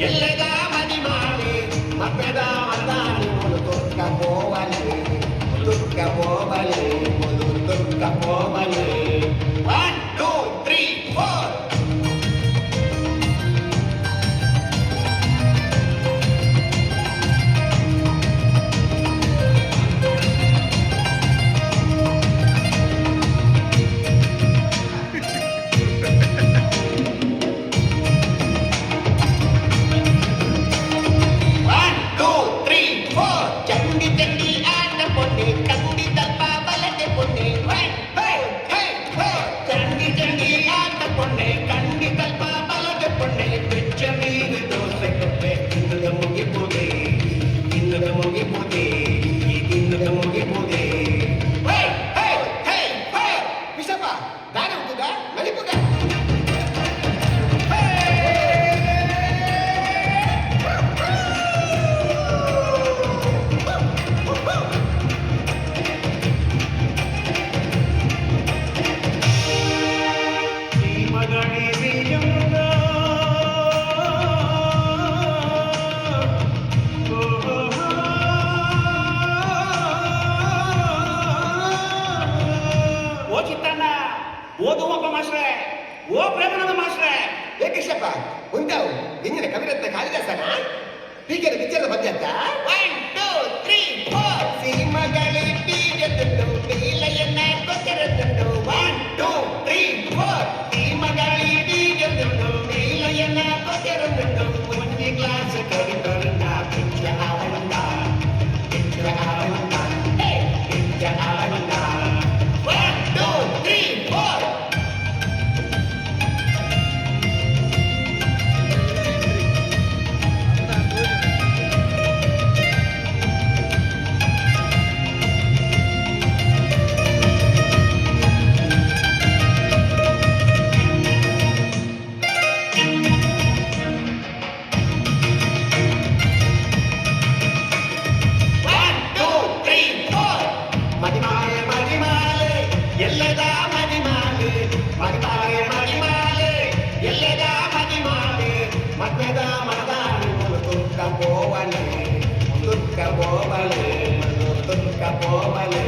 ఎల్లగా మది మాలి మప్పెదా అందాన్ని ములు తొక్కపోవలే తొక్కపోవలే ములు తొక్కపోవలే 1 2 3 4 ಚಂಡಿ ಚಂಡಿ ಆಟ ಪೊನ್ನೆ ಕಂಡಿ ತಪ್ಪ ಬಲದೆ ಪೊನ್ನೆ ಚಂಡಿ ಚಂಡಿ ಆಟ ಪೊನ್ನೆ ಕಂಡಿ ತಪ್ಪ ಬಲದೆ ಪೊನ್ನೆ ಬೆಚ್ಚ ಮೀನು ದೋಸೆ ಕಪ್ಪೆ ತಿನ್ನದ ಮುಗಿಪುದೆ ತಿನ್ನದ ಮುಗಿಪುದೆ ತಿನ್ನದ ಮುಗಿಪುದೆ ವಿಷಪ ದಾನ ಹುಡುಗ ನಲಿಪುಗ ಓ ಚಿತ್ತಣ್ಣ ಓದುವಪ್ಪ ಮಾಸ್ಟ್ರೆ ಓ ಪ್ರೇಮನಂದ ಮಾಸ್ಟ್ರೆ ಏಕೇಶಪ್ಪ ಉಂಟಾವು ಇಂದಿನ ಕವಿರತ್ನ ಕಾಳಿದಾಸನ ಹೀಗೆ ವಿಚಾರದ ಬಗ್ಗೆ ಅಂತ 1 2 3 4 ಸೀಮಗಳೇ ಬೀಜದಂಡು ನೀಲಯನ್ನ ಕೊಚ್ಚರದಂಡು 1 2 3 4 ಸೀಮಗಳೇ ಬೀಜದಂಡು ನೀಲಯನ್ನ ಕೊಚ್ಚರದಂಡು ಒಂಜಿ ಗ್ಲಾಸ್ ಕವಿತರಂಡ ಪಿಚ್ಚ ಆವಣ್ಣ ಪಿಚ್ಚ ಆವಣ್ಣ ಪಿಚ್ಚ ಆವಣ್ಣ 1 2 3 4 ಮಡಿಮಾಲೆ ಮಡಿಮಾಲೆ ಎಲ್ಲದ ಮಡಿಮಾಲೆ ಮಡಿಮಾಲೆ ಮಡಿಮಾಲೆ ಎಲ್ಲದ ಮಡಿಮಾಲೆ ಮದ್ವೆದ ಮನದಾನಿ ತುಕ್ಕ ಪೋವಲೆ ತುಕ್ಕ ಪೋವಲೆ ತುಕ್ಕ ಪೋವಲೆ